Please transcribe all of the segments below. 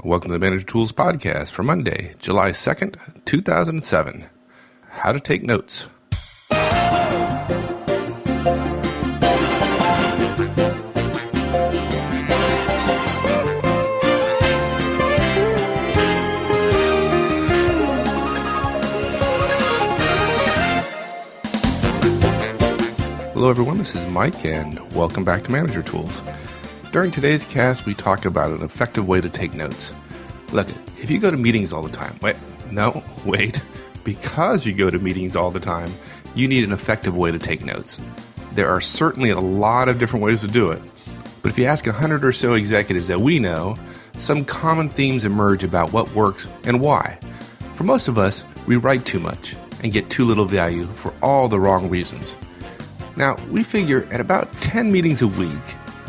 Welcome to the Manager Tools Podcast for Monday, July 2nd, 2007. How to take notes. Hello everyone, this is Mike and welcome back to Manager Tools. During today's cast, we talk about an effective way to take notes. Look, if you go to meetings all the time, because you go to meetings all the time, you need an effective way to take notes. There are certainly a lot of different ways to do it, but if you ask 100 or so executives that we know, some common themes emerge about what works and why. For most of us, we write too much and get too little value for all the wrong reasons. Now, we figure at about 10 meetings a week,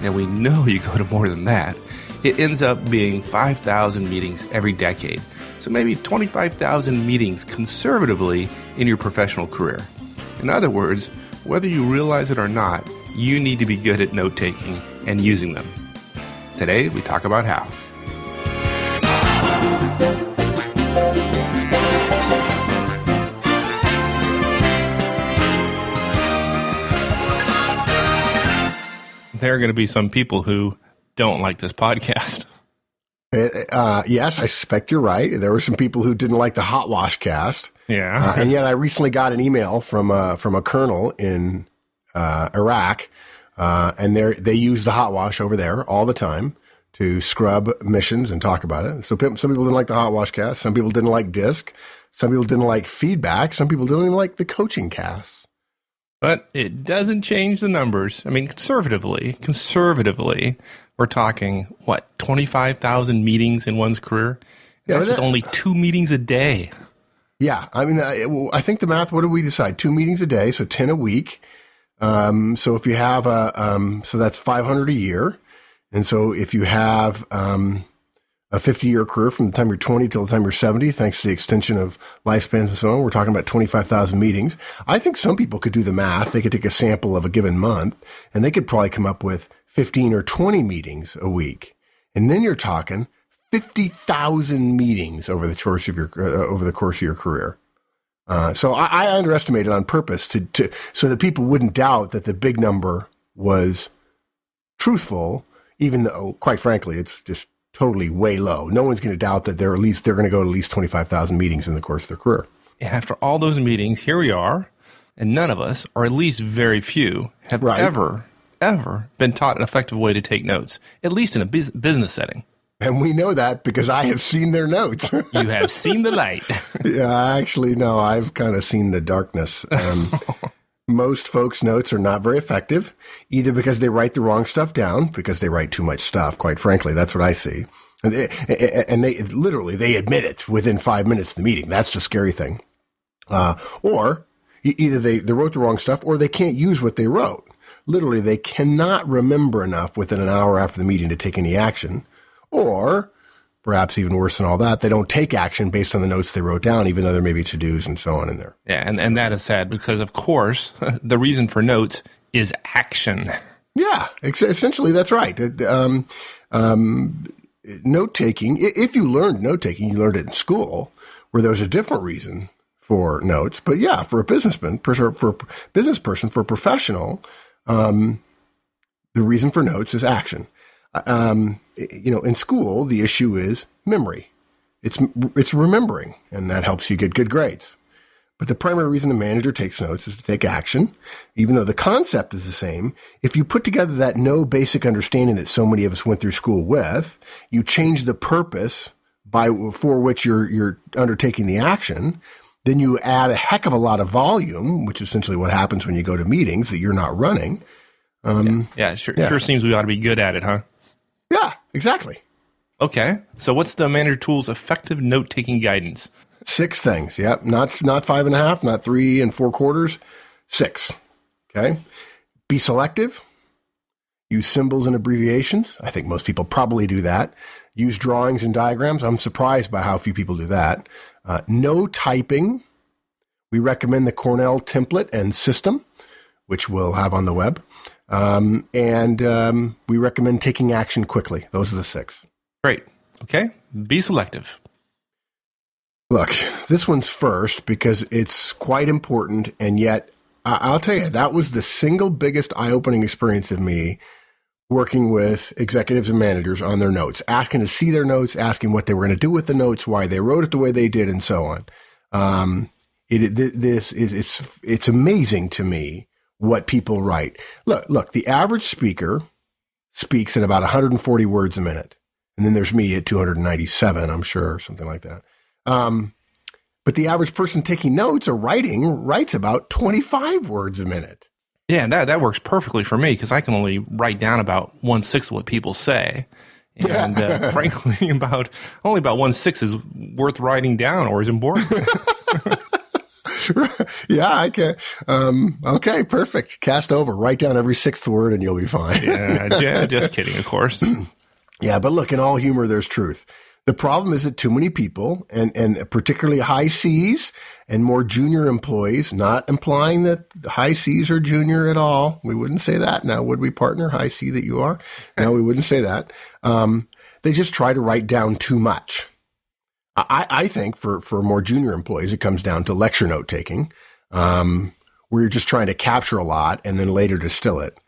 and we know you go to more than that, it ends up being 5,000 meetings every decade. So maybe 25,000 meetings conservatively in your professional career. In other words, whether you realize it or not, you need to be good at note-taking and using them. Today, we talk about how. There are going to be some people who don't like this podcast. Yes, I suspect you're right. There were some people who didn't like the Hot Wash cast. Yeah. And yet I recently got an email from a colonel in Iraq, and they use the Hot Wash over there all the time to scrub missions and talk about it. So some people didn't like the Hot Wash cast. Some people didn't like DISC. Some people didn't like feedback. Some people didn't even like the coaching cast. But it doesn't change the numbers. I mean, conservatively, we're talking, 25,000 meetings in one's career? Yeah, that's with only 2 meetings a day. Yeah. I mean, I think the math, what did we decide? 2 meetings a day, so 10 a week. So if you have so that's 500 a year. And so if you have a 50-year career from the time you're 20 till the time you're 70, thanks to the extension of lifespans and so on, we're talking about 25,000 meetings. I think some people could do the math. They could take a sample of a given month, and they could probably come up with 15 or 20 meetings a week. And then you're talking 50,000 meetings over the course of your career. So I underestimated on purpose to so that people wouldn't doubt that the big number was truthful, even though, quite frankly, it's just totally way low. No one's going to doubt that they're going to go to at least 25,000 meetings in the course of their career. After all those meetings, here we are, and none of us, or at least very few, have ever been taught an effective way to take notes, at least in a business setting. And we know that because I have seen their notes. You have seen the light. Yeah, actually, no, I've kind of seen the darkness. Most folks' notes are not very effective, either because they write the wrong stuff down, because they write too much stuff, quite frankly. That's what I see. And they admit it within 5 minutes of the meeting. That's the scary thing. Or either they wrote the wrong stuff or they can't use what they wrote. Literally, they cannot remember enough within an hour after the meeting to take any action. Or, perhaps even worse than all that, they don't take action based on the notes they wrote down, even though there may be to-dos and so on in there. Yeah, and that is sad because, of course, the reason for notes is action. Yeah, essentially that's right. Note-taking, if you learned note-taking, you learned it in school, where there was a different reason for notes. But yeah, for a businessman, for a business person, for a professional, the reason for notes is action. In school, the issue is memory. It's remembering, and that helps you get good grades. But the primary reason a manager takes notes is to take action, even though the concept is the same. If you put together that no basic understanding that so many of us went through school with, you change the purpose for which you're undertaking the action, then you add a heck of a lot of volume, which is essentially what happens when you go to meetings that you're not running. Sure seems we ought to be good at it, huh? Yeah, exactly. Okay, so what's the Manager Tools effective note-taking guidance? 6 things. Yep, not 5.5, not 3 3/4. 6. Okay. Be selective. Use symbols and abbreviations. I think most people probably do that. Use drawings and diagrams. I'm surprised by how few people do that. No typing. We recommend the Cornell template and system, which we'll have on the web. And we recommend taking action quickly. Those are the 6. Great. Okay. Be selective. Look, this one's first because it's quite important, and yet I'll tell you, that was the single biggest eye-opening experience of me working with executives and managers on their notes, asking to see their notes, asking what they were going to do with the notes, why they wrote it the way they did, and so on. It's amazing to me what people write. Look, the average speaker speaks at about 140 words a minute. And then there's me at 297, I'm sure, something like that. But the average person taking notes or writes about 25 words a minute. Yeah, that works perfectly for me because I can only write down about 1/6 of what people say. And frankly, only about 1/6 is worth writing down or is important. Yeah, I can. Okay, perfect. Cast over. Write down every 6th word and you'll be fine. Yeah, just kidding, of course. Yeah, but look, in all humor, there's truth. The problem is that too many people, and particularly high Cs and more junior employees, not implying that high Cs are junior at all. We wouldn't say that now, would we, partner? High C that you are? No, we wouldn't say that. They just try to write down too much. I think for more junior employees, it comes down to lecture note taking, where you're just trying to capture a lot and then later distill it.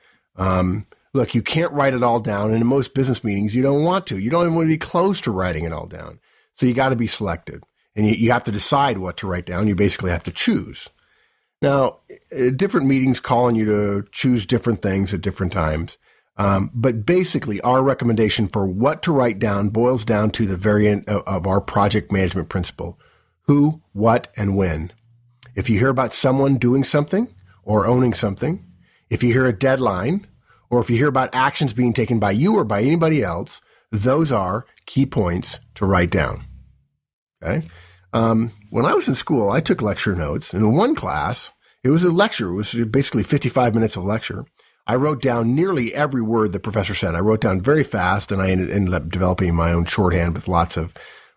Look, you can't write it all down. And in most business meetings, you don't want to. You don't even want to be close to writing it all down. So you got to be selective. And you have to decide what to write down. You basically have to choose. Now, different meetings call on you to choose different things at different times. But basically, our recommendation for what to write down boils down to the variant of our project management principle. Who, what, and when. If you hear about someone doing something or owning something, if you hear a deadline, or if you hear about actions being taken by you or by anybody else, those are key points to write down. Okay? When I was in school, I took lecture notes. And in one class, it was a lecture. It was basically 55 minutes of lecture. I wrote down nearly every word the professor said. I wrote down very fast, and I ended up developing my own shorthand with lots of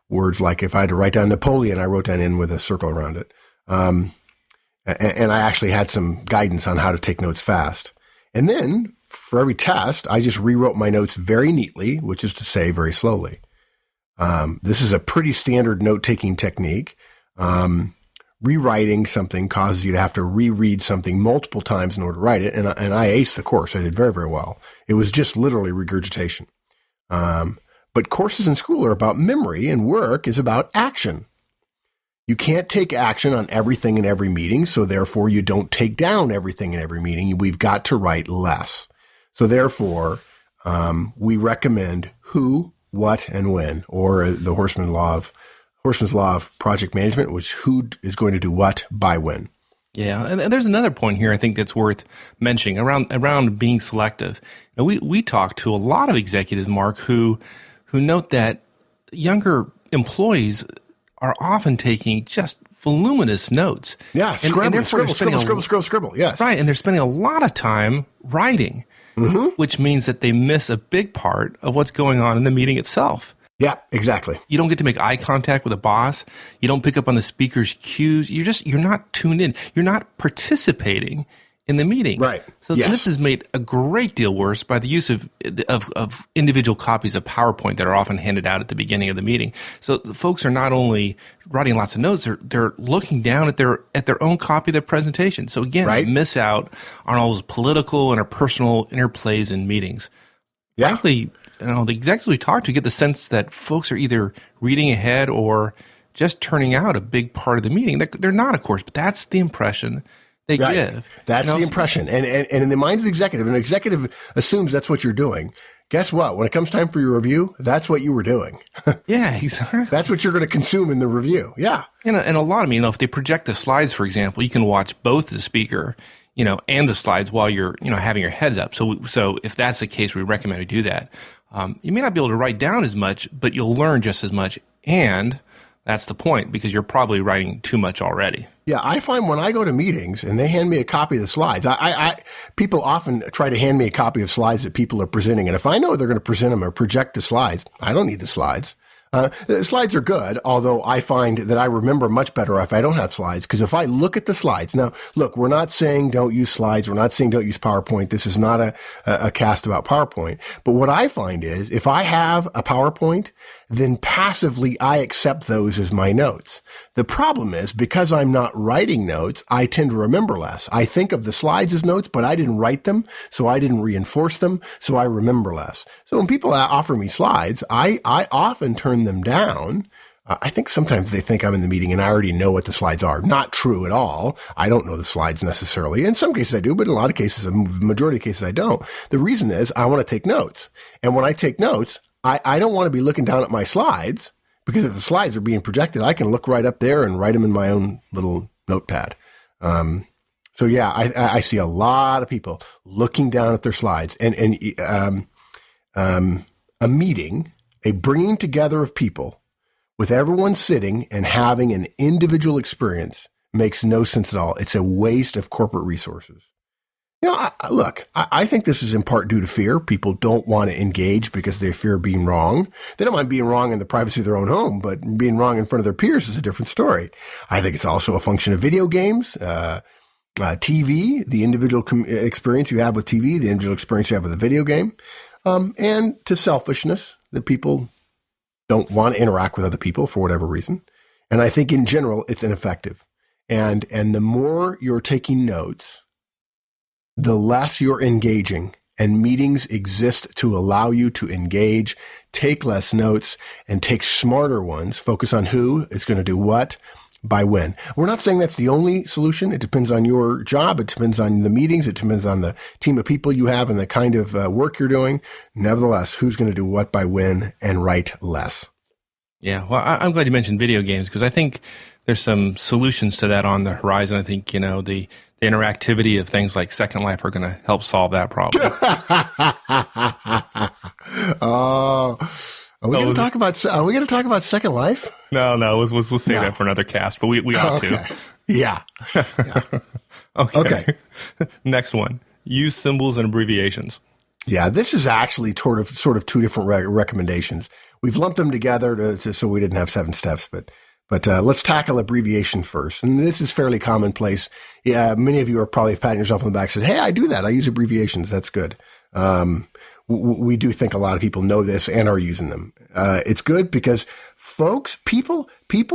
words. Like if I had to write down Napoleon, I wrote down in with a circle around it. And I actually had some guidance on how to take notes fast. And then for every test, I just rewrote my notes very neatly, which is to say very slowly. This is a pretty standard note-taking technique. Rewriting something causes you to have to reread something multiple times in order to write it. And I aced the course. I did very, very well. It was just literally regurgitation. But courses in school are about memory and work is about action. You can't take action on everything in every meeting. So therefore you don't take down everything in every meeting. We've got to write less. So therefore, we recommend who, what, and when, or the Horstman's law of project management, which who is going to do what by when. Yeah, and there's another point here I think that's worth mentioning around being selective. Now, we talk to a lot of executives, Mark, who note that younger employees are often taking just voluminous notes. Yeah, scribble. Yes, right, and they're spending a lot of time writing. Mm-hmm. Which means that they miss a big part of what's going on in the meeting itself. Yeah, exactly. You don't get to make eye contact with a boss. You don't pick up on the speaker's cues. You're not tuned in. You're not participating in the meeting. Right. So yes. This is made a great deal worse by the use of individual copies of PowerPoint that are often handed out at the beginning of the meeting. So the folks are not only writing lots of notes, they're looking down at their own copy of their presentation. So again, right. They miss out on all those political and personal interplays in meetings. Yeah. Frankly, the executives we talk to get the sense that folks are either reading ahead or just turning out a big part of the meeting. They're not, of course, but that's the impression they give. That's the impression. And in the minds of the executive, an executive assumes that's what you're doing. Guess what? When it comes time for your review, that's what you were doing. Yeah, exactly. That's what you're going to consume in the review. Yeah. And a lot of if they project the slides, for example, you can watch both the speaker, and the slides while you're, having your heads up. So if that's the case, we recommend you do that. You may not be able to write down as much, but you'll learn just as much. And that's the point, because you're probably writing too much already. Yeah, I find when I go to meetings and they hand me a copy of the slides, people often try to hand me a copy of slides that people are presenting. And if I know they're going to present them or project the slides, I don't need the slides. The slides are good, although I find that I remember much better if I don't have slides, because if I look at the slides, now, look, we're not saying don't use slides. We're not saying don't use PowerPoint. This is not a cast about PowerPoint. But what I find is if I have a PowerPoint, then passively I accept those as my notes. The problem is because I'm not writing notes, I tend to remember less. I think of the slides as notes, but I didn't write them, so I didn't reinforce them, so I remember less. So when people offer me slides, I often turn them down. I think sometimes they think I'm in the meeting and I already know what the slides are. Not true at all. I don't know the slides necessarily. In some cases I do, but in a lot of cases, the majority of cases I don't. The reason is I want to take notes. And when I take notes, I don't want to be looking down at my slides, because if the slides are being projected, I can look right up there and write them in my own little notepad. So yeah, I see a lot of people looking down at their slides, and a meeting, a bringing together of people with everyone sitting and having an individual experience makes no sense at all. It's a waste of corporate resources. I think this is in part due to fear. People don't want to engage because they fear being wrong. They don't mind being wrong in the privacy of their own home, but being wrong in front of their peers is a different story. I think it's also a function of video games, TV, the individual experience you have with TV, the individual experience you have with a video game, and to selfishness, that people don't want to interact with other people for whatever reason. And I think in general, it's ineffective. And the more you're taking notes, the less you're engaging, and meetings exist to allow you to engage, take less notes, and take smarter ones. Focus on who is going to do what by when. We're not saying that's the only solution. It depends on your job. It depends on the meetings. It depends on the team of people you have and the kind of work you're doing. Nevertheless, who's going to do what by when, and write less. Yeah, well, I'm glad you mentioned video games, because I think there's some solutions to that on the horizon. I think, the interactivity of things like Second Life are going to help solve that problem. Are we going to talk about Second Life? No, we'll save that for another cast, but we ought to. Yeah. Okay. Next one. Use symbols and abbreviations. Yeah, this is actually sort of two different recommendations. We've lumped them together so we didn't have 7 steps, but let's tackle abbreviation first. And this is fairly commonplace. Yeah, many of you are probably patting yourself on the back and said, hey, I do that. I use abbreviations. That's good. We do think a lot of people know this and are using them. It's good because people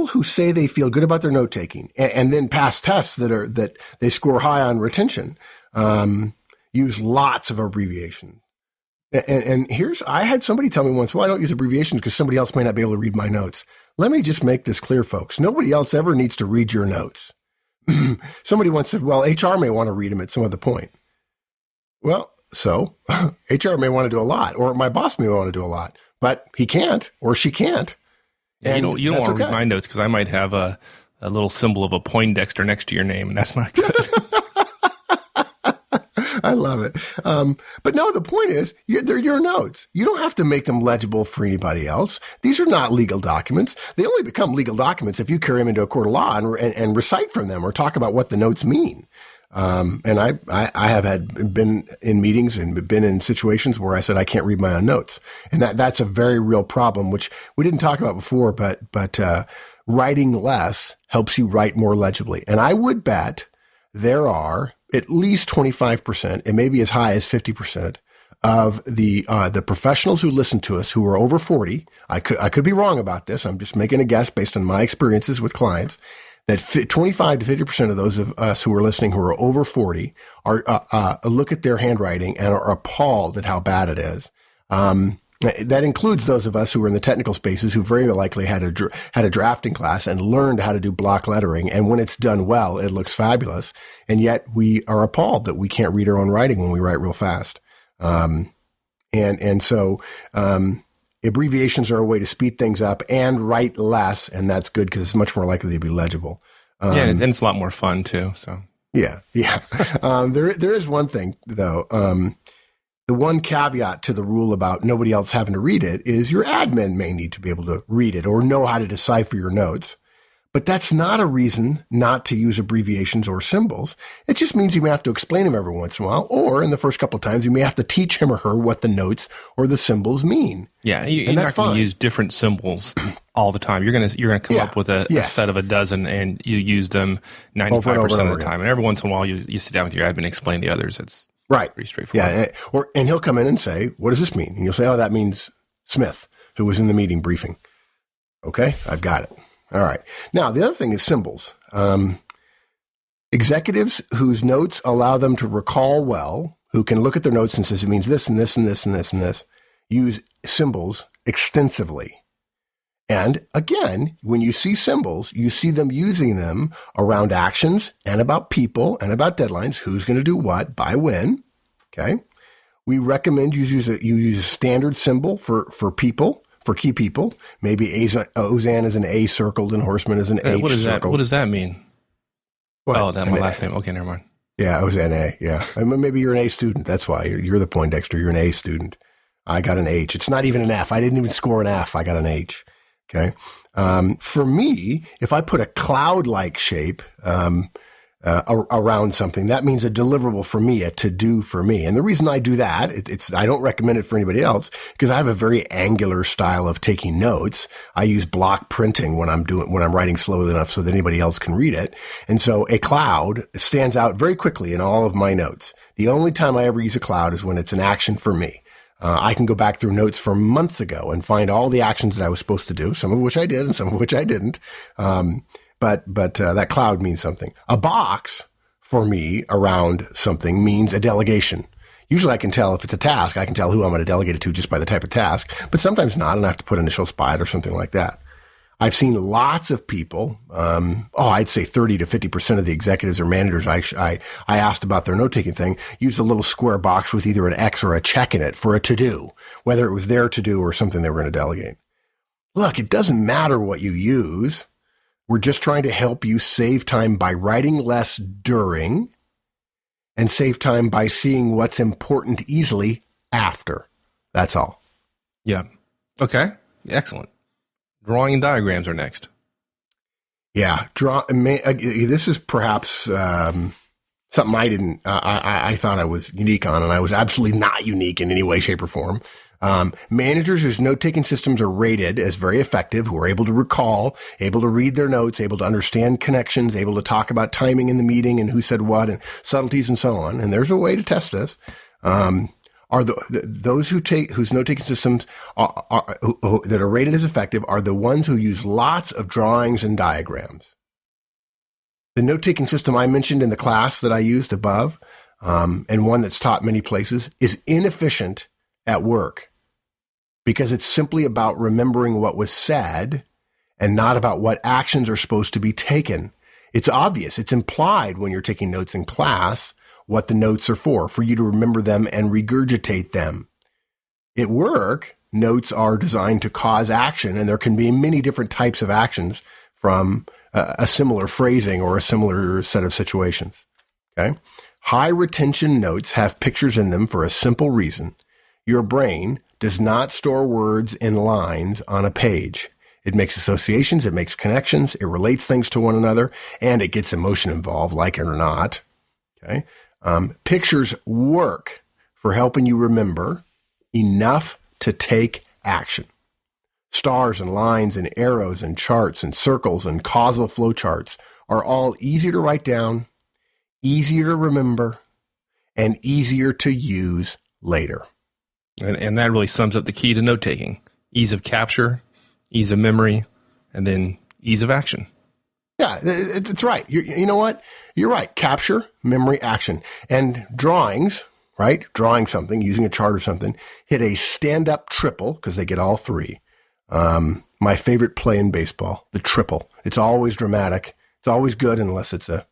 who say they feel good about their note taking and then pass tests that they score high on retention, use lots of abbreviation. And I had somebody tell me once, well, I don't use abbreviations because somebody else may not be able to read my notes. Let me just make this clear, folks. Nobody else ever needs to read your notes. Somebody once said, well, HR may want to read them at some other point. Well, so HR may want to do a lot, or my boss may want to do a lot, but he can't or she can't. And you don't want to read my notes because I might have a little symbol of a Poindexter next to your name, and that's not good. I love it. But no, the point is, they're your notes. You don't have to make them legible for anybody else. These are not legal documents. They only become legal documents if you carry them into a court of law and recite from them or talk about what the notes mean. And I have been in meetings and been in situations where I said, I can't read my own notes. And that's a very real problem, which we didn't talk about before, but writing less helps you write more legibly. And I would bet there are at least 25%, and maybe as high as 50% of the professionals who listen to us who are over 40. I could be wrong about this. I'm just making a guess based on my experiences with clients. That 25 to 50% of those of us who are listening who are over 40 are look at their handwriting and are appalled at how bad it is. That includes those of us who are in the technical spaces who very likely had a drafting class and learned how to do block lettering. And when it's done well, it looks fabulous. And yet we are appalled that we can't read our own writing when we write real fast. So abbreviations are a way to speed things up and write less. And that's good because it's much more likely to be legible. And it's a lot more fun too. So yeah. There is one thing though. The one caveat to the rule about nobody else having to read it is your admin may need to be able to read it or know how to decipher your notes. But that's not a reason not to use abbreviations or symbols. It just means you may have to explain them every once in a while, or in the first couple of times, you may have to teach him or her what the notes or the symbols mean. Yeah, you're not going to use different symbols all the time. You're going to come up with a set of a dozen, and you use them 95% of the time. And every once in a while, you sit down with your admin and explain the others. It's pretty straightforward. Yeah, and he'll come in and say, "What does this mean?" And you'll say, "Oh, that means Smith, who was in the meeting briefing." Okay, I've got it. All right. Now, the other thing is symbols. Executives whose notes allow them to recall well, who can look at their notes and says it means this and this and this and this and this, use symbols extensively. And again, when you see symbols, you see them using them around actions and about people and about deadlines, who's going to do what, by when. Okay. We recommend you use a standard symbol for people. For key people, maybe Ozan is an A circled and Horstman is an H circled. What does that mean? What? Oh, that's my last name. Okay, never mind. Yeah, Ozan A. Yeah, I mean, maybe you're an A student. That's why you're the Poindexter. You're an A student. I got an H. It's not even an F. I didn't even score an F. I got an H. Okay. For me, if I put a cloud-like shape around something, that means a deliverable for me, a to-do for me. And the reason I do that, I don't recommend it for anybody else, because I have a very angular style of taking notes. I use block printing when I'm writing slowly enough so that anybody else can read it. And so a cloud stands out very quickly in all of my notes. The only time I ever use a cloud is when it's an action for me. I can go back through notes from months ago and find all the actions that I was supposed to do, some of which I did and some of which I didn't. But that cloud means something. A box for me around something means a delegation. Usually I can tell if it's a task, I can tell who I'm going to delegate it to just by the type of task, but sometimes not, and I have to put initials by it or something like that. I've seen lots of people, I'd say 30 to 50% of the executives or managers I asked about their note-taking thing use a little square box with either an X or a check in it for a to-do, whether it was their to-do or something they were going to delegate. Look, it doesn't matter what you use. We're just trying to help you save time by writing less during and save time by seeing what's important easily after. That's all. Yeah. Okay. Excellent. Drawing and diagrams are next. Yeah. This is perhaps something I thought I was unique on, and I was absolutely not unique in any way, shape, or form. Managers whose note-taking systems are rated as very effective, who are able to recall, able to read their notes, able to understand connections, able to talk about timing in the meeting and who said what and subtleties and so on. And there's a way to test this. Are those whose note-taking systems that are rated as effective are the ones who use lots of drawings and diagrams. The note-taking system I mentioned in the class that I used above, and one that's taught many places, is inefficient at work, because it's simply about remembering what was said and not about what actions are supposed to be taken. It's obvious. It's implied when you're taking notes in class what the notes are for you to remember them and regurgitate them. At work, notes are designed to cause action, and there can be many different types of actions from a similar phrasing or a similar set of situations. Okay? High retention notes have pictures in them for a simple reason. Your brain does not store words in lines on a page. It makes associations, it makes connections, it relates things to one another, and it gets emotion involved, like it or not. Okay. Pictures work for helping you remember enough to take action. Stars and lines and arrows and charts and circles and causal flow charts are all easier to write down, easier to remember, and easier to use later. And that really sums up the key to note-taking. Ease of capture, ease of memory, and then ease of action. Yeah, it's right. You know what? You're right. Capture, memory, action. And drawings, right? Drawing something, using a chart or something, hit a stand-up triple, because they get all three. My favorite play in baseball, the triple. It's always dramatic. It's always good unless it's a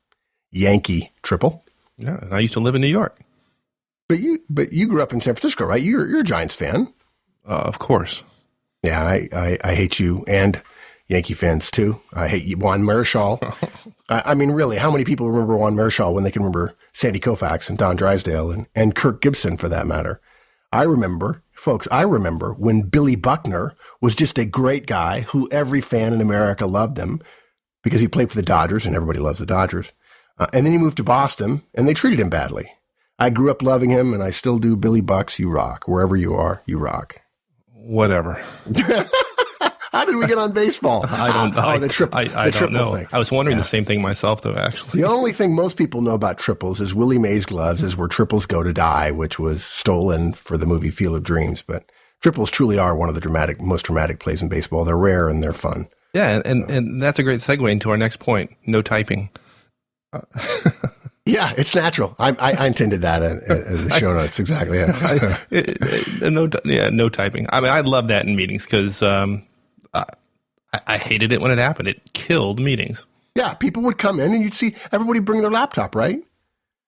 Yankee triple. Yeah, and I used to live in New York. But you grew up in San Francisco, right? You're a Giants fan. Of course. Yeah, I hate you and Yankee fans too. I hate you, Juan Marichal. I mean, really, how many people remember Juan Marichal when they can remember Sandy Koufax and Don Drysdale and Kirk Gibson for that matter? I remember when Billy Buckner was just a great guy who every fan in America loved him. because he played for the Dodgers, and everybody loves the Dodgers. And then he moved to Boston, and they treated him badly. I grew up loving him, and I still do. Billy Bucks, you rock. Wherever you are, you rock. Whatever. How did we get on baseball? I don't know. Thing. I was wondering the same thing myself, though, actually. The only thing most people know about triples is Willie Mays gloves is where triples go to die, which was stolen for the movie Field of Dreams. But triples truly are one of the most dramatic plays in baseball. They're rare and they're fun. Yeah, and that's a great segue into our next point. No typing. Yeah, it's natural. I intended that in the show notes. Exactly. Yeah. No typing. I mean, I love that in meetings because I hated it when it happened. It killed meetings. Yeah, people would come in and you'd see everybody bring their laptop, right?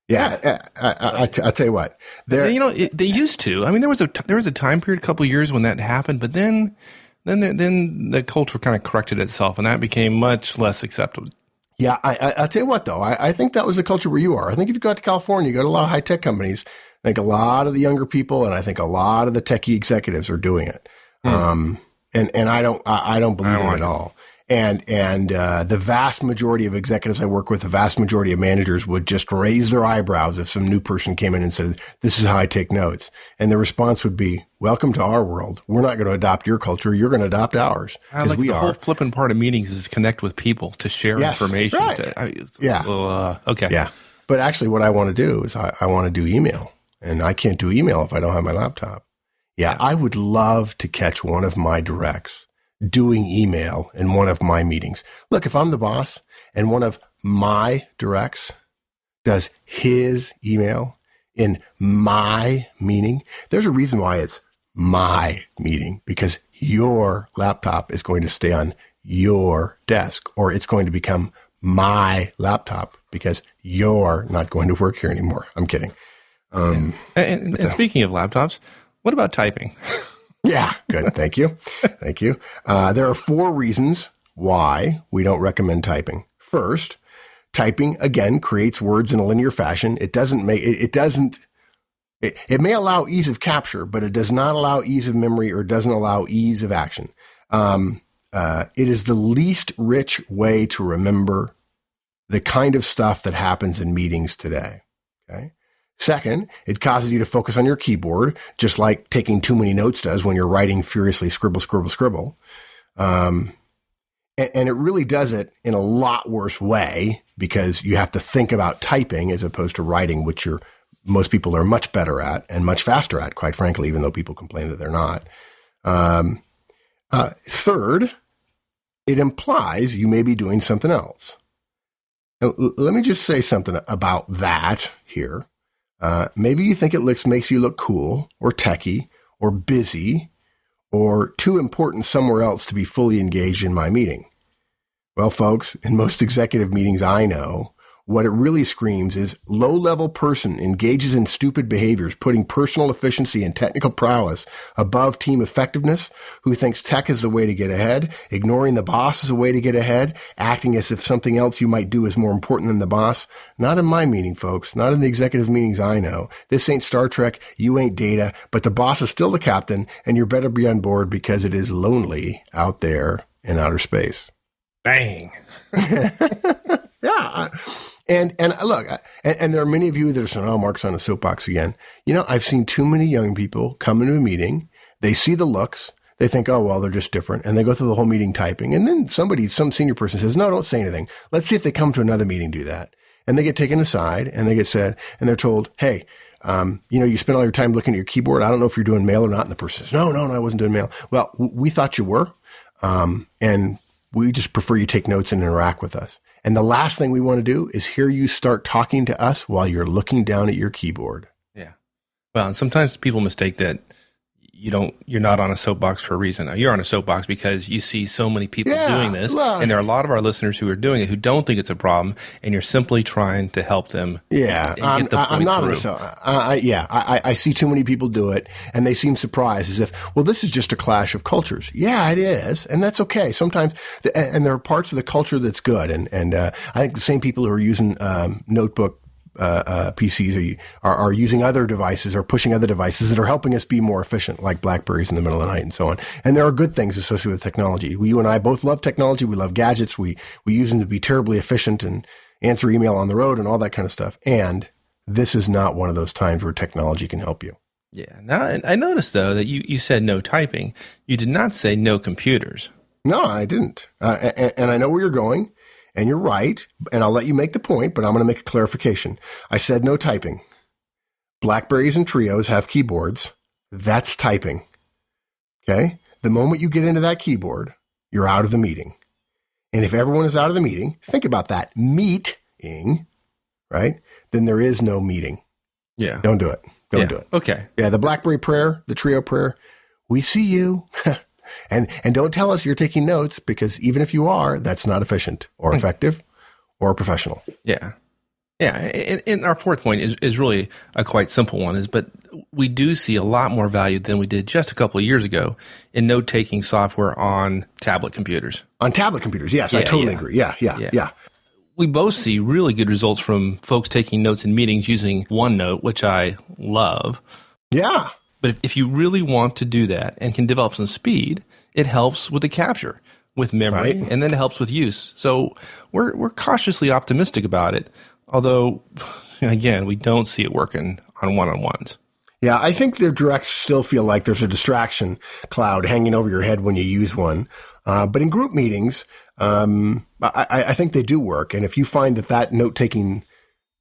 Yeah. I'll tell you what. They used to. I mean, there was a time period, a couple of years when that happened, but then the culture kind of corrected itself, and that became much less acceptable. Yeah, I'll tell you what, though. I think that was the culture where you are. I think if you go out to California, you go to a lot of high-tech companies, I think a lot of the younger people and I think a lot of the techie executives are doing it. And I don't believe it at all. And the vast majority of executives I work with, the vast majority of managers would just raise their eyebrows if some new person came in and said, "This is how I take notes." And the response would be, "Welcome to our world. We're not going to adopt your culture. You're going to adopt ours." The whole flipping part of meetings is to connect with people, to share information. Right. Okay. Yeah. But actually what I want to do is I want to do email, and I can't do email if I don't have my laptop. Yeah. I would love to catch one of my directs doing email in one of my meetings. Look, if I'm the boss and one of my directs does his email in my meeting, there's a reason why it's my meeting, because your laptop is going to stay on your desk, or it's going to become my laptop because you're not going to work here anymore. I'm kidding. And speaking of laptops, what about typing? Yeah, good. Thank you. Thank you. There are 4 reasons why we don't recommend typing. First, typing, again, creates words in a linear fashion. It may allow ease of capture, but it does not allow ease of memory, or doesn't allow ease of action. It is the least rich way to remember the kind of stuff that happens in meetings today. Okay. Second, it causes you to focus on your keyboard, just like taking too many notes does when you're writing furiously, scribble, scribble, scribble. And it really does it in a lot worse way, because you have to think about typing as opposed to writing, which most people are much better at and much faster at, quite frankly, even though people complain that they're not. Third, it implies you may be doing something else. Now, let me just say something about that here. Maybe you think it makes you look cool or techie or busy or too important somewhere else to be fully engaged in my meeting. Well, folks, in most executive meetings I know, what it really screams is low-level person engages in stupid behaviors, putting personal efficiency and technical prowess above team effectiveness, who thinks tech is the way to get ahead, ignoring the boss is a way to get ahead, acting as if something else you might do is more important than the boss. Not in my meeting, folks. Not in the executive meetings I know. This ain't Star Trek. You ain't Data. But the boss is still the captain, and you better be on board, because it is lonely out there in outer space. Bang. Yeah. And look, and there are many of you that are saying, "Oh, Mark's on a soapbox again." I've seen too many young people come into a meeting. They see the looks. They think, "Oh, well, they're just different." And they go through the whole meeting typing. And then some senior person says, "No, don't say anything. Let's see if they come to another meeting, do that." And they get taken aside and they get said, and they're told, "Hey, you spend all your time looking at your keyboard. I don't know if you're doing mail or not." And the person says, No, I wasn't doing mail." "Well, we thought you were. And we just prefer you take notes and interact with us. And the last thing we want to do is hear you start talking to us while you're looking down at your keyboard." Yeah. Well, and sometimes people mistake that you're not on a soapbox for a reason. Now, you're on a soapbox because you see so many people doing this, and there are a lot of our listeners who are doing it who don't think it's a problem, and you're simply trying to help them. Yeah, and get the point through. I see too many people do it, and they seem surprised as if, well, this is just a clash of cultures. Yeah, it is, and that's okay. Sometimes, and there are parts of the culture that's good, and I think the same people who are using notebook PCs are using other devices or pushing other devices that are helping us be more efficient, like BlackBerries in the middle of the night and so on. And there are good things associated with technology. You and I both love technology. We love gadgets. We use them to be terribly efficient and answer email on the road and all that kind of stuff. And this is not one of those times where technology can help you. Yeah. Now, I noticed, though, that you said no typing. You did not say no computers. No, I didn't. And I know where you're going, and you're right, and I'll let you make the point, but I'm going to make a clarification. I said no typing. BlackBerries and Trios have keyboards. That's typing. Okay? The moment you get into that keyboard, you're out of the meeting. And if everyone is out of the meeting, think about that. Meeting, right? Then there is no meeting. Yeah. Don't do it. Don't do it. Okay. Yeah, the BlackBerry prayer, the Trio prayer, we see you. And don't tell us you're taking notes, because even if you are, that's not efficient or effective or professional. Yeah. Yeah. And our fourth point is really a quite simple one, but we do see a lot more value than we did just a couple of years ago in note-taking software on tablet computers. On tablet computers, yes, I totally agree. Yeah. We both see really good results from folks taking notes in meetings using OneNote, which I love. Yeah. But if you really want to do that and can develop some speed, it helps with the capture, with memory, right, and then it helps with use. So we're cautiously optimistic about it, although, again, we don't see it working on one-on-ones. Yeah, I think the directs still feel like there's a distraction cloud hanging over your head when you use one. But in group meetings, I think they do work. And if you find that note-taking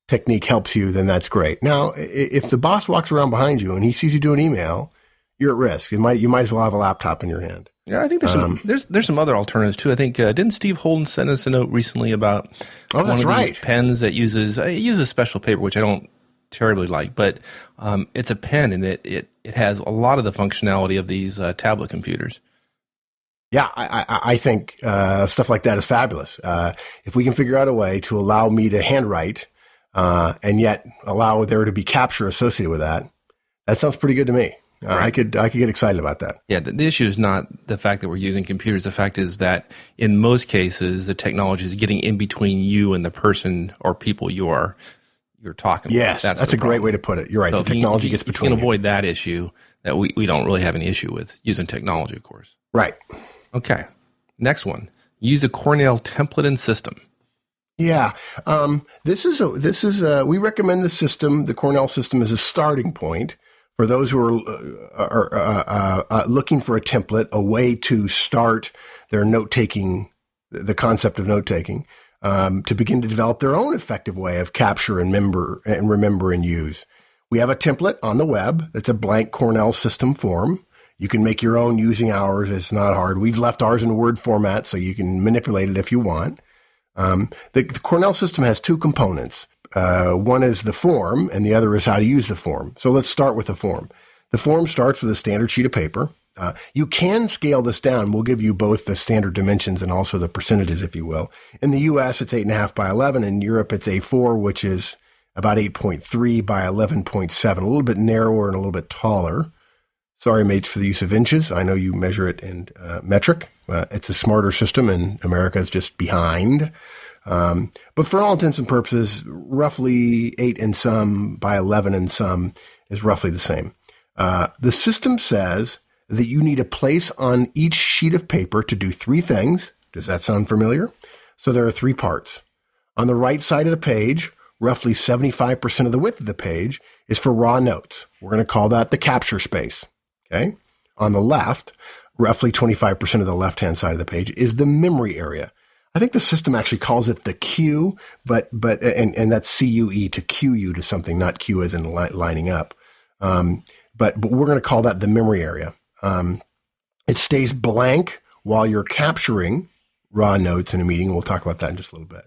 technique helps you, then that's great. Now, if the boss walks around behind you and he sees you do an email, you're at risk. You might as well have a laptop in your hand. Yeah, I think there's some other alternatives too. I think didn't Steve Holden send us a note recently about one of these pens that uses special paper, which I don't terribly like, but it's a pen and it has a lot of the functionality of these tablet computers. Yeah, I think stuff like that is fabulous. If we can figure out a way to allow me to handwrite and yet allow there to be capture associated with that, that sounds pretty good to me. Right. I could get excited about that. Yeah, the issue is not the fact that we're using computers. The fact is that in most cases, the technology is getting in between you and the person or people you're talking with. Yes, that's a great way to put it. You're right. So the technology gets between you. You can avoid that issue that we don't really have any issue with using technology, of course. Right. Okay. Next one. Use a Cornell template and system. Yeah. We recommend the Cornell system as a starting point for those who are looking for a template, a way to start their note-taking, the concept of note-taking, to begin to develop their own effective way of capture and remember and use. We have a template on the web that's a blank Cornell system form. You can make your own using ours. It's not hard. We've left ours in Word format, so you can manipulate it if you want. The Cornell system has two components. One is the form, and the other is how to use the form. So let's start with the form. The form starts with a standard sheet of paper. You can scale this down. We'll give you both the standard dimensions and also the percentages, if you will. In the U.S., it's 8.5 by 11. In Europe, it's A4, which is about 8.3 by 11.7, a little bit narrower and a little bit taller. Sorry, mates, for the use of inches. I know you measure it in metric. It's a smarter system, and America is just behind. But for all intents and purposes, roughly 8 and some by 11 and some is roughly the same. The system says that you need a place on each sheet of paper to do three things. Does that sound familiar? So there are three parts. On the right side of the page, roughly 75% of the width of the page is for raw notes. We're going to call that the capture space. Okay. On the left, roughly 25% of the left-hand side of the page is the memory area. I think the system actually calls it the queue, but that's CUE, to cue you to something, not queue as in lining up. But we're going to call that the memory area. It stays blank while you're capturing raw notes in a meeting. We'll talk about that in just a little bit.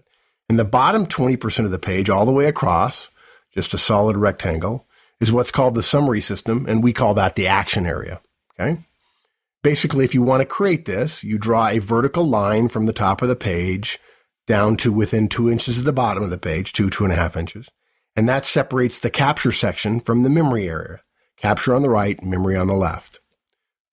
In the bottom 20% of the page, all the way across, just a solid rectangle, is what's called the summary system, and we call that the action area. Okay. Basically, if you want to create this, you draw a vertical line from the top of the page down to within 2 inches of the bottom of the page, 2.5 inches. And that separates the capture section from the memory area. Capture on the right, memory on the left.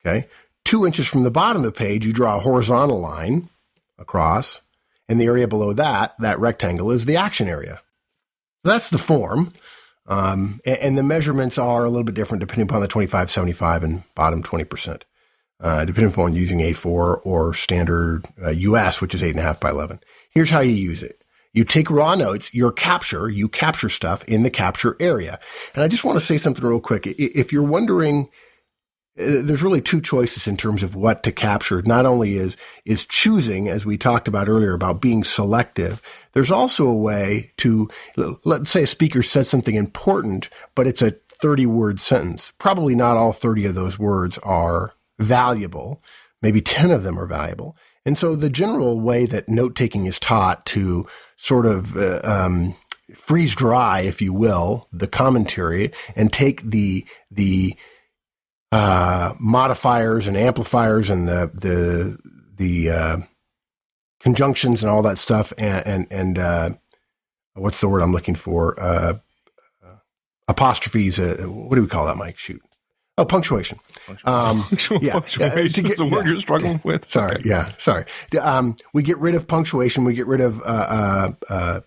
Okay. 2 inches from the bottom of the page, you draw a horizontal line across, and the area below that rectangle, is the action area. That's the form. And the measurements are a little bit different depending upon the 25, 75, and bottom 20%, depending upon using A4 or standard US, which is 8.5 by 11. Here's how you use it. You take raw notes, you capture stuff in the capture area. And I just want to say something real quick. If you're wondering, there's really two choices in terms of what to capture. Not only is choosing, as we talked about earlier, about being selective. There's also a way to, let's say a speaker says something important, but it's a 30-word sentence. Probably not all 30 of those words are valuable. Maybe 10 of them are valuable. And so the general way that note-taking is taught to sort of freeze dry, if you will, the commentary and take the modifiers and amplifiers and the conjunctions and all that stuff and what's the word I'm looking for? Apostrophes. What do we call that, Mike? Shoot. Oh, punctuation. Punctuation is the word you're struggling with. Sorry. Okay. Yeah. Sorry. We get rid of punctuation. We get rid of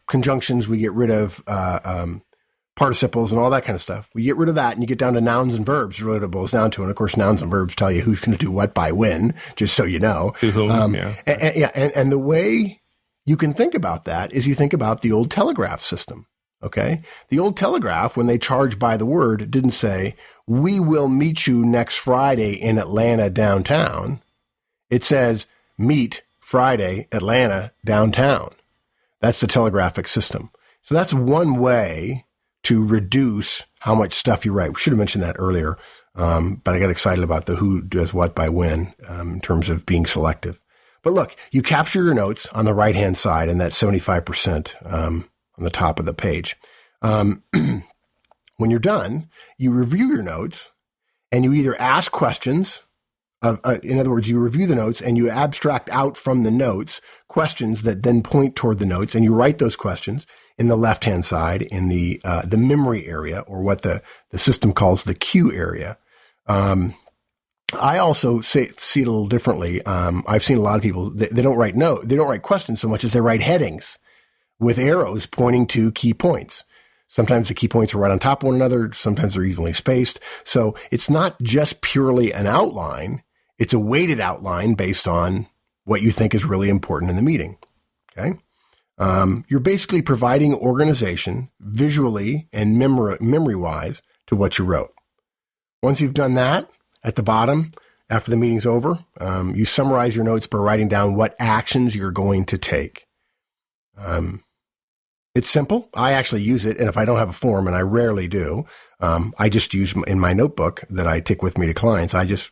conjunctions. We get rid of participles and all that kind of stuff. We get rid of that and you get down to nouns and verbs, really what it boils down to. And of course, nouns and verbs tell you who's going to do what by when, just so you know. To whom, And the way you can think about that is you think about the old telegraph system. Okay. The old telegraph, when they charged by the word, didn't say, "We will meet you next Friday in Atlanta downtown." It says, "Meet Friday, Atlanta downtown." That's the telegraphic system. So that's one way to reduce how much stuff you write. We should have mentioned that earlier. But I got excited about the who does what by when, in terms of being selective. But look, you capture your notes on the right-hand side and that's 75%, on the top of the page. When you're done, you review your notes and you either ask questions. In other words, you review the notes and you abstract out from the notes questions that then point toward the notes, and you write those questions in the left-hand side in the memory area, or what the system calls the queue area. I also see it a little differently. I've seen a lot of people, they don't write questions so much as they write headings with arrows pointing to key points. Sometimes the key points are right on top of one another. Sometimes they're evenly spaced. So it's not just purely an outline. It's a weighted outline based on what you think is really important in the meeting. Okay. You're basically providing organization visually and memory-wise to what you wrote. Once you've done that, at the bottom, after the meeting's over, you summarize your notes by writing down what actions you're going to take. It's simple. I actually use it, and if I don't have a form, and I rarely do, I just use in my notebook that I take with me to clients, I just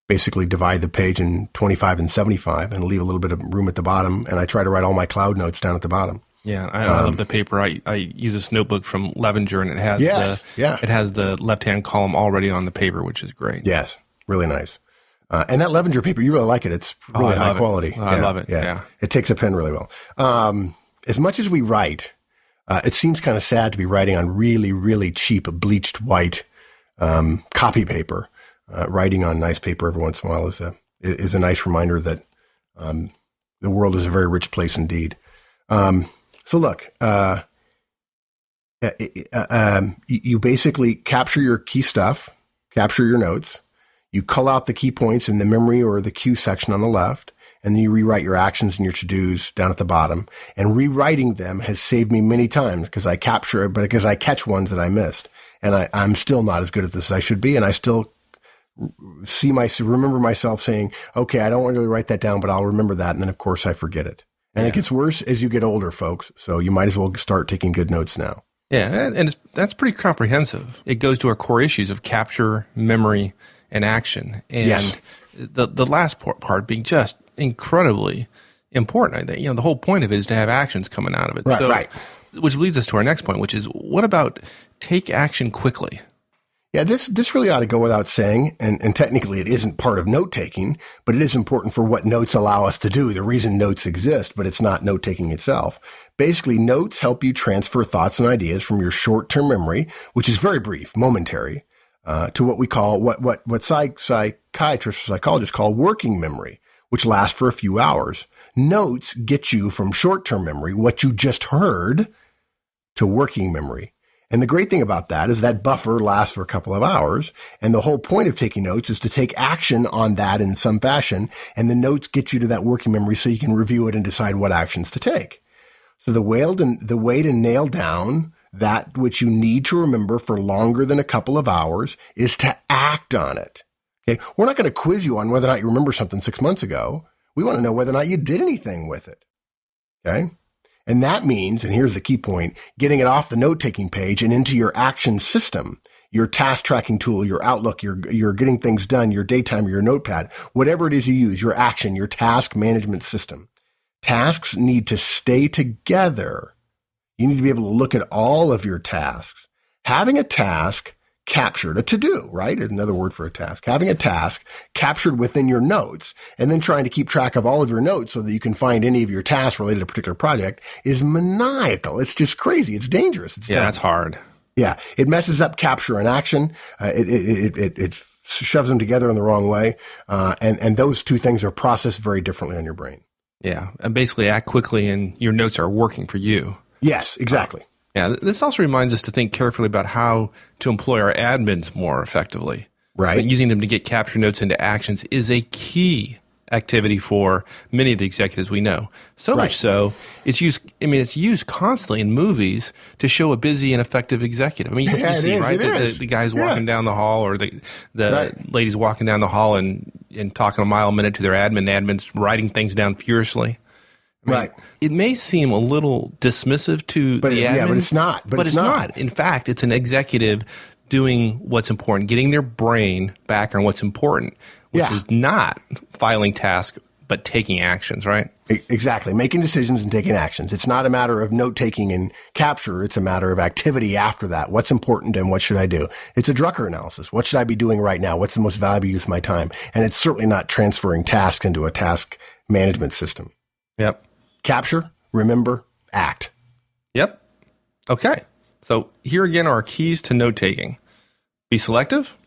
basically divide the page in 25 and 75 and leave a little bit of room at the bottom, and I try to write all my cloud notes down at the bottom. Yeah, I love the paper. I use this notebook from Levenger, and it has it has the left-hand column already on the paper, which is great. Yes, really nice. And that Levenger paper, you really like it. It's really high quality. I love it. Yeah. It takes a pen really well. As much as we write, it seems kind of sad to be writing on really, really cheap bleached white copy paper. Writing on nice paper every once in a while is a nice reminder that the world is a very rich place indeed. So look, you basically capture your key stuff, capture your notes. You cull out the key points in the memory or the cue section on the left, and then you rewrite your actions and your to-dos down at the bottom. And rewriting them has saved me many times because I catch ones that I missed. And I'm still not as good at this as I should be, and I still remember myself saying, okay, I don't want to really write that down, but I'll remember that. And then, of course, I forget it. And it gets worse as you get older, folks. So you might as well start taking good notes now. Yeah, and that's pretty comprehensive. It goes to our core issues of capture, memory, and action. And the last part being just incredibly important. The whole point of it is to have actions coming out of it. Right. Which leads us to our next point, which is, what about take action quickly? Yeah, this really ought to go without saying, and technically it isn't part of note-taking, but it is important for what notes allow us to do, the reason notes exist, but it's not note-taking itself. Basically, notes help you transfer thoughts and ideas from your short-term memory, which is very brief, momentary, to what we call, what psychiatrists or psychologists call working memory, which lasts for a few hours. Notes get you from short-term memory, what you just heard, to working memory. And the great thing about that is that buffer lasts for a couple of hours. And the whole point of taking notes is to take action on that in some fashion. And the notes get you to that working memory so you can review it and decide what actions to take. So the way to nail down that which you need to remember for longer than a couple of hours is to act on it. Okay. We're not going to quiz you on whether or not you remember something 6 months ago. We want to know whether or not you did anything with it. Okay. And that means, and here's the key point, getting it off the note-taking page and into your action system, your task tracking tool, your Outlook, your getting things done, your Daytimer, your Notepad, whatever it is you use, your action, your task management system. Tasks need to stay together. You need to be able to look at all of your tasks. Having a task captured, a to-do, right? Another word for a task. Having a task captured within your notes and then trying to keep track of all of your notes so that you can find any of your tasks related to a particular project is maniacal. It's just crazy. It's dangerous. It's that's hard. Yeah. It messes up capture and action. It shoves them together in the wrong way. And those two things are processed very differently on your brain. Yeah. And basically act quickly and your notes are working for you. Yes, exactly. Yeah, this also reminds us to think carefully about how to employ our admins more effectively. Right. But using them to get capture notes into actions is a key activity for many of the executives we know. So much so, it's used constantly in movies to show a busy and effective executive. I mean, you see, right? The guy's walking down the hall or the lady's walking down the hall and talking a mile a minute to their admin. The admin's writing things down furiously. I mean, it may seem a little dismissive to the admin. Yeah, but it's not. But it's not. In fact, it's an executive doing what's important, getting their brain back on what's important, which is not filing tasks, but taking actions, right? Exactly. Making decisions and taking actions. It's not a matter of note-taking and capture. It's a matter of activity after that. What's important and what should I do? It's a Drucker analysis. What should I be doing right now? What's the most valuable use of my time? And it's certainly not transferring tasks into a task management system. Yep. Capture, remember, act. Yep. Okay. So here again are our keys to note-taking. Be selective.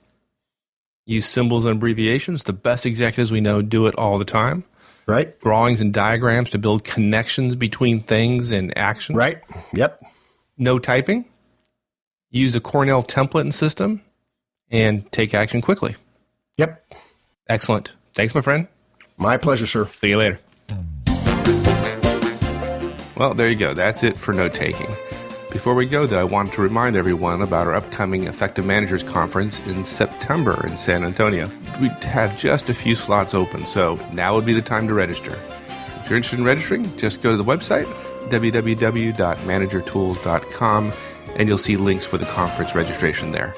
Use symbols and abbreviations. The best executives we know do it all the time. Right. Drawings and diagrams to build connections between things and actions. Right. Yep. No typing. Use a Cornell template and system. And take action quickly. Yep. Excellent. Thanks, my friend. My pleasure, sir. See you later. Well, there you go. That's it for note-taking. Before we go, though, I wanted to remind everyone about our upcoming Effective Managers Conference in September in San Antonio. We have just a few slots open, so now would be the time to register. If you're interested in registering, just go to the website, www.managertools.com, and you'll see links for the conference registration there.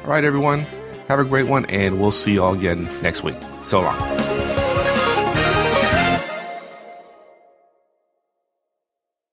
All right, everyone, have a great one, and we'll see you all again next week. So long.